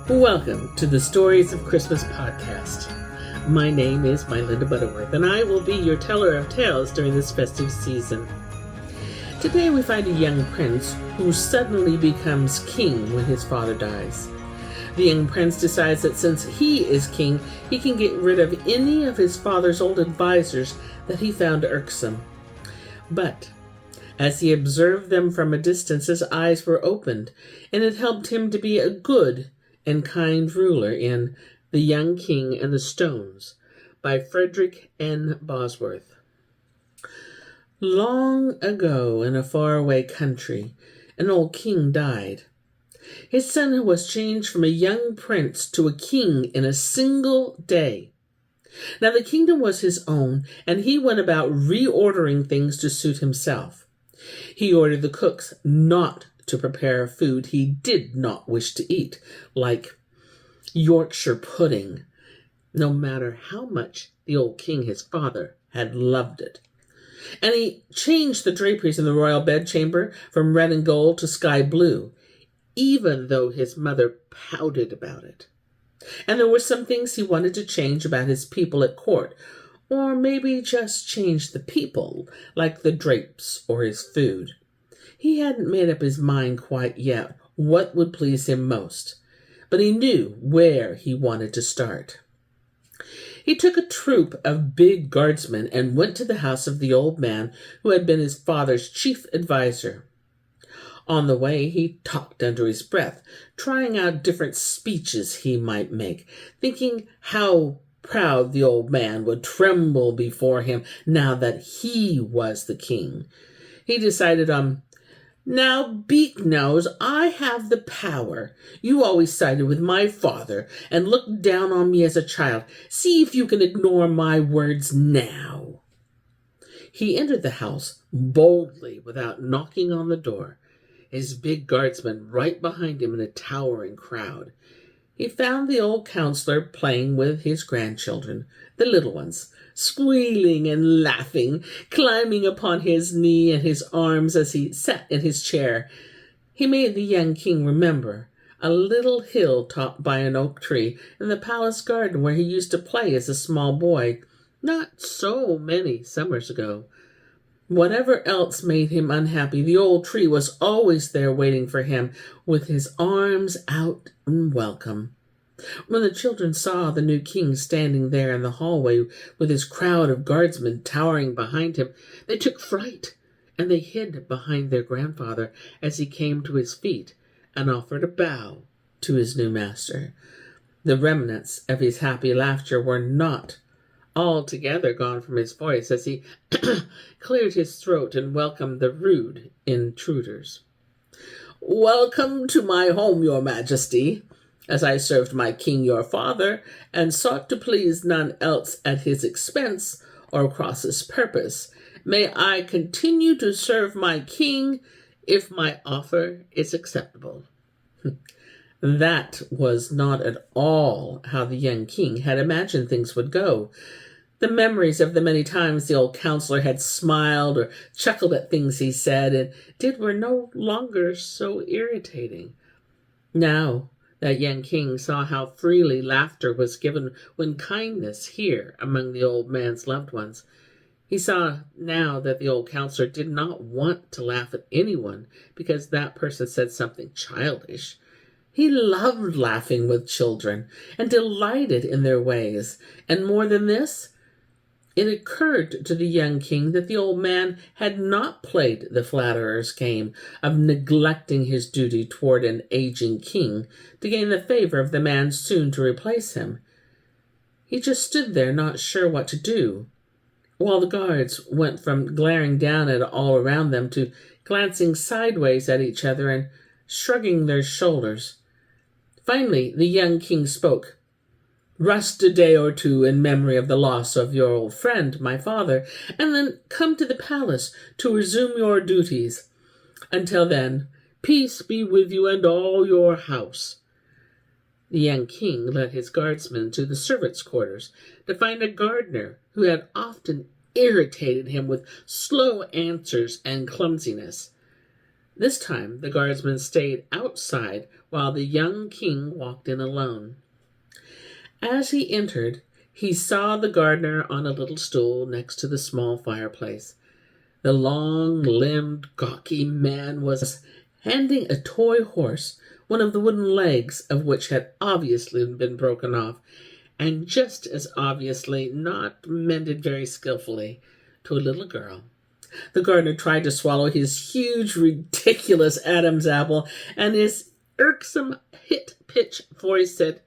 Welcome to the Stories of Christmas podcast. My name is MyLinda Butterworth, and I will be your teller of tales during this festive season. Today we find a young prince who suddenly becomes king when his father dies. The young prince decides that since he is king, he can get rid of any of his father's old advisors that he found irksome. But as he observed them from a distance, his eyes were opened, and it helped him to be a good and kind ruler in The Young King and the Stones by Frederick N. Bosworth. Long ago in a faraway country, an old king died. His son was changed from a young prince to a king in a single day. Now the kingdom was his own, and he went about reordering things to suit himself. He ordered the cooks not to prepare food he did not wish to eat, like Yorkshire pudding, no matter how much the old king, his father, had loved it. And he changed the draperies in the royal bedchamber from red and gold to sky blue, even though his mother pouted about it. And there were some things he wanted to change about his people at court, or maybe just change the people, like the drapes or his food. He hadn't made up his mind quite yet what would please him most, but he knew where he wanted to start. He took a troop of big guardsmen and went to the house of the old man who had been his father's chief adviser. On the way, he talked under his breath, trying out different speeches he might make, thinking how proud the old man would tremble before him now that he was the king. He decided on, "Now, Beak-Nose, I have the power. You always sided with my father and looked down on me as a child. See if you can ignore my words now." He entered the house boldly without knocking on the door, his big guardsmen right behind him in a towering crowd. He found the old counselor playing with his grandchildren, the little ones, squealing and laughing, climbing upon his knee and his arms as he sat in his chair. He made the young king remember a little hill topped by an oak tree in the palace garden where he used to play as a small boy, not so many summers ago. Whatever else made him unhappy, the old tree was always there waiting for him, with his arms out in welcome. When the children saw the new king standing there in the hallway with his crowd of guardsmen towering behind him, they took fright, and they hid behind their grandfather as he came to his feet and offered a bow to his new master. The remnants of his happy laughter were not altogether gone from his voice as he cleared his throat and welcomed the rude intruders. "Welcome to my home, your majesty. As I served my king your father, and sought to please none else at his expense or across his purpose, may I continue to serve my king if my offer is acceptable." That was not at all how the young king had imagined things would go. The memories of the many times the old counselor had smiled or chuckled at things he said and did were no longer so irritating. Now that young king saw how freely laughter was given when kindness here among the old man's loved ones. He saw now that the old counselor did not want to laugh at anyone because that person said something childish. He loved laughing with children and delighted in their ways. And more than this, it occurred to the young king that the old man had not played the flatterer's game of neglecting his duty toward an aging king to gain the favor of the man soon to replace him. He just stood there not sure what to do, while the guards went from glaring down at all around them to glancing sideways at each other and shrugging their shoulders. Finally, the young king spoke. "Rest a day or two in memory of the loss of your old friend, my father, and then come to the palace to resume your duties. Until then, peace be with you and all your house." The young king led his guardsmen to the servants' quarters to find a gardener who had often irritated him with slow answers and clumsiness. This time the guardsman stayed outside while the young king walked in alone. As he entered, he saw the gardener on a little stool next to the small fireplace. The long-limbed, gawky man was handing a toy horse, one of the wooden legs of which had obviously been broken off, and just as obviously not mended very skillfully, to a little girl. The gardener tried to swallow his huge, ridiculous Adam's apple, and his irksome, hit-pitch voice said,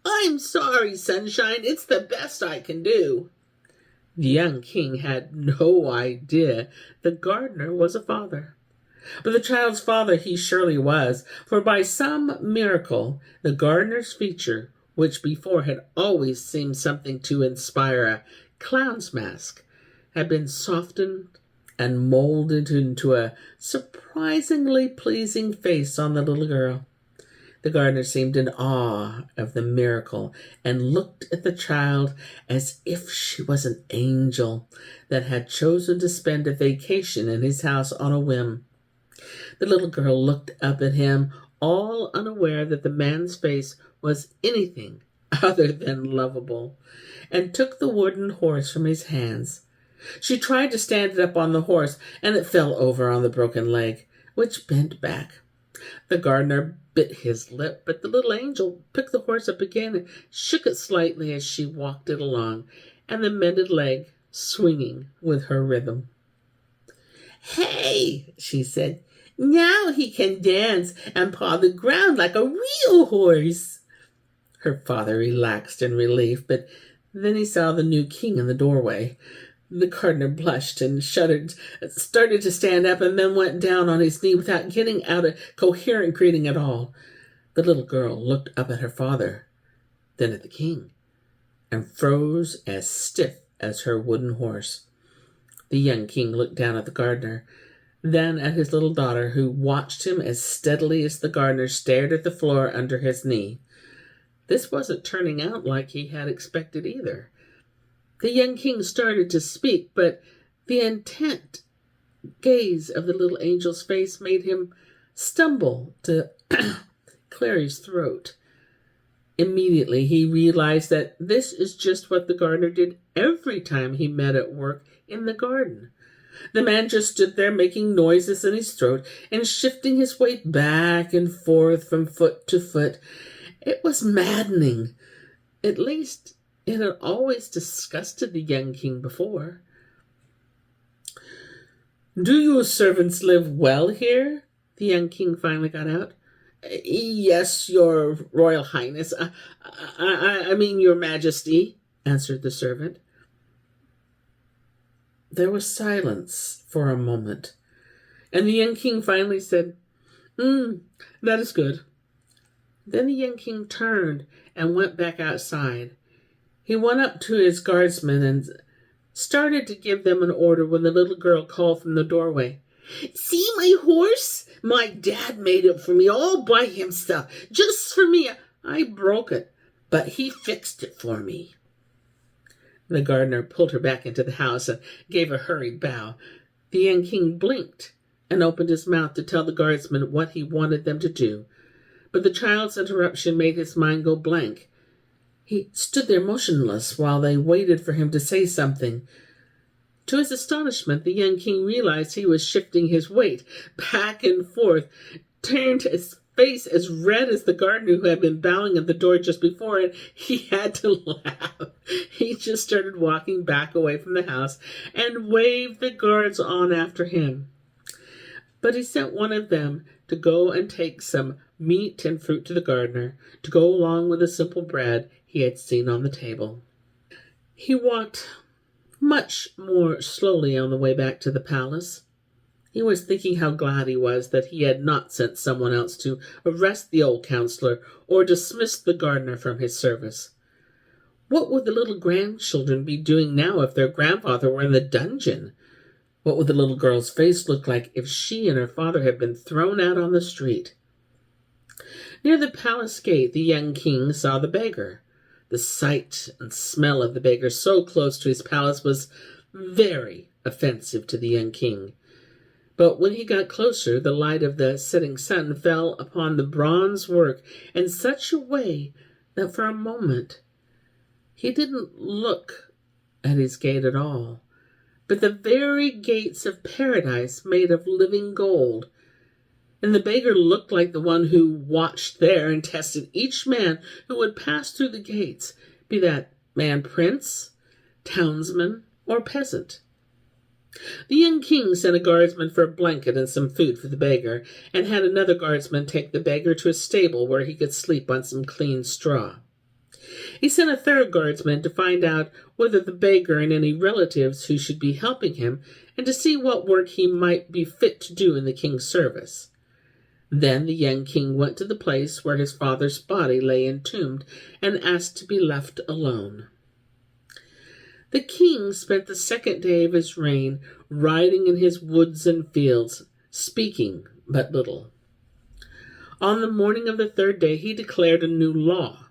"I'm sorry, Sunshine, it's the best I can do." The young king had no idea the gardener was a father. But the child's father he surely was, for by some miracle the gardener's feature, which before had always seemed something to inspire a clown's mask, had been softened and molded into a surprisingly pleasing face on the little girl. The gardener seemed in awe of the miracle and looked at the child as if she was an angel that had chosen to spend a vacation in his house on a whim. The little girl looked up at him, all unaware that the man's face was anything other than lovable, and took the wooden horse from his hands. She tried to stand it up on the horse, and it fell over on the broken leg, which bent back. The gardener bit his lip, but the little angel picked the horse up again and shook it slightly as she walked it along, and the mended leg swinging with her rhythm. "Hey," she said, "now he can dance and paw the ground like a real horse." Her father relaxed in relief, but then he saw the new king in the doorway. The gardener blushed and shuddered, started to stand up, and then went down on his knee without getting out a coherent greeting at all. The little girl looked up at her father, then at the king, and froze as stiff as her wooden horse. The young king looked down at the gardener, then at his little daughter, who watched him as steadily as the gardener stared at the floor under his knee. This wasn't turning out like he had expected either. The young king started to speak, but the intent gaze of the little angel's face made him stumble to clear his throat. Immediately he realized that this is just what the gardener did every time he met at work in the garden. The man just stood there making noises in his throat and shifting his weight back and forth from foot to foot. It was maddening. At least it had always disgusted the young king before. "Do you servants live well here?" the young king finally got out. "Yes, your royal highness. I mean your majesty," answered the servant. There was silence for a moment, and the young king finally said, "That is good." Then the young king turned and went back outside. He went up to his guardsmen and started to give them an order when the little girl called from the doorway, "See my horse? My dad made it for me all by himself, just for me. I broke it, but he fixed it for me." The gardener pulled her back into the house and gave a hurried bow. The young king blinked and opened his mouth to tell the guardsmen what he wanted them to do, but the child's interruption made his mind go blank. He stood there motionless while they waited for him to say something. To his astonishment, the young king realized he was shifting his weight back and forth, turned his face as red as the gardener who had been bowing at the door just before, and he had to laugh. He just started walking back away from the house and waved the guards on after him. But he sent one of them to go and take some meat and fruit to the gardener, to go along with the simple bread he had seen on the table. He walked much more slowly on the way back to the palace. He was thinking how glad he was that he had not sent someone else to arrest the old counselor or dismiss the gardener from his service. What would the little grandchildren be doing now if their grandfather were in the dungeon? What would the little girl's face look like if she and her father had been thrown out on the street? Near the palace gate, the young king saw the beggar. The sight and smell of the beggar so close to his palace was very offensive to the young king. But when he got closer, the light of the setting sun fell upon the bronze work in such a way that for a moment he didn't look at his gate at all, but the very gates of paradise made of living gold. And the beggar looked like the one who watched there and tested each man who would pass through the gates, be that man prince, townsman, or peasant. The young king sent a guardsman for a blanket and some food for the beggar, and had another guardsman take the beggar to a stable where he could sleep on some clean straw. He sent a third guardsman to find out whether the beggar and any relatives who should be helping him, and to see what work he might be fit to do in the king's service. Then the young king went to the place where his father's body lay entombed, and asked to be left alone. The king spent the second day of his reign riding in his woods and fields, speaking but little. On the morning of the third day he declared a new law.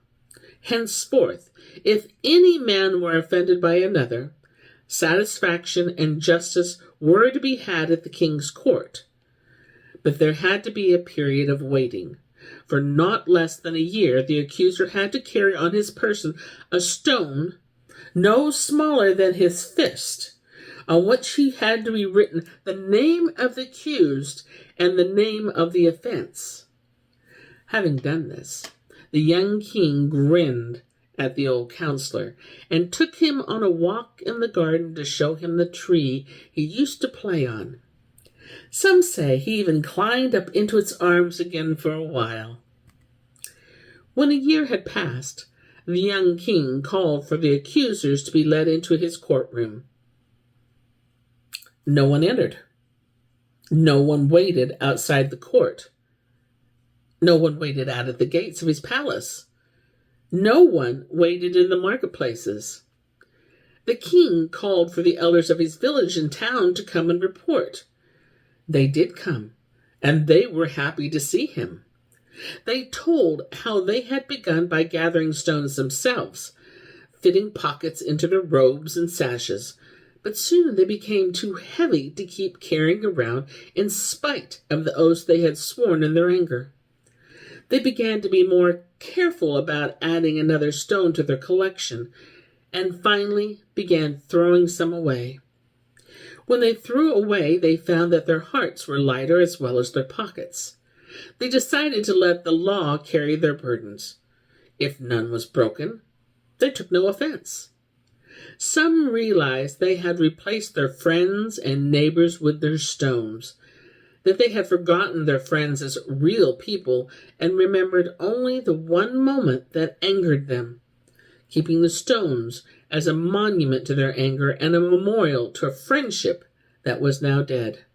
Henceforth, if any man were offended by another, satisfaction and justice were to be had at the king's court. But there had to be a period of waiting. For not less than a year the accuser had to carry on his person a stone no smaller than his fist, on which he had to be written the name of the accused and the name of the offense. Having done this, the young king grinned at the old counselor, and took him on a walk in the garden to show him the tree he used to play on. Some say he even climbed up into its arms again for a while. When a year had passed, the young king called for the accusers to be led into his courtroom. No one entered. No one waited outside the court. No one waited out at the gates of his palace. No one waited in the marketplaces. The king called for the elders of his village and town to come and report. They did come, and they were happy to see him. They told how they had begun by gathering stones themselves, fitting pockets into their robes and sashes, but soon they became too heavy to keep carrying around in spite of the oaths they had sworn in their anger. They began to be more careful about adding another stone to their collection, and finally began throwing some away. When they threw away, they found that their hearts were lighter as well as their pockets. They decided to let the law carry their burdens. If none was broken, they took no offense. Some realized they had replaced their friends and neighbors with their stones, that they had forgotten their friends as real people and remembered only the one moment that angered them, keeping the stones as a monument to their anger and a memorial to a friendship that was now dead.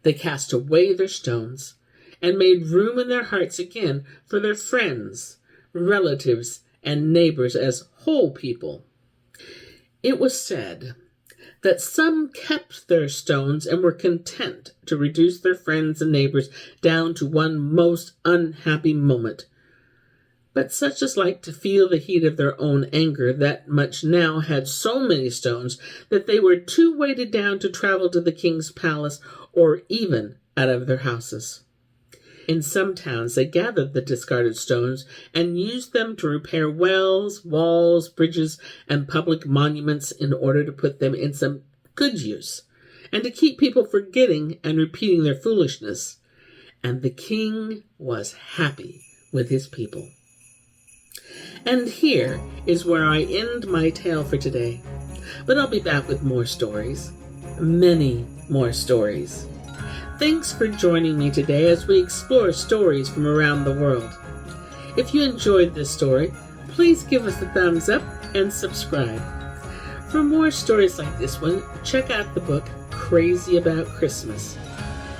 They cast away their stones and made room in their hearts again for their friends, relatives, and neighbors as whole people. It was said that some kept their stones and were content to reduce their friends and neighbors down to one most unhappy moment. But such as liked to feel the heat of their own anger that much now had so many stones that they were too weighted down to travel to the king's palace or even out of their houses. In some towns they gathered the discarded stones and used them to repair wells, walls, bridges, and public monuments in order to put them in some good use, and to keep people forgetting and repeating their foolishness. And the king was happy with his people. And here is where I end my tale for today. But I'll be back with more stories. Many more stories. Thanks for joining me today as we explore stories from around the world. If you enjoyed this story, please give us a thumbs up and subscribe. For more stories like this one, check out the book Crazy About Christmas.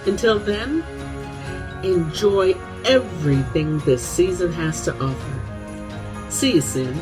Until then, enjoy everything this season has to offer. See you soon.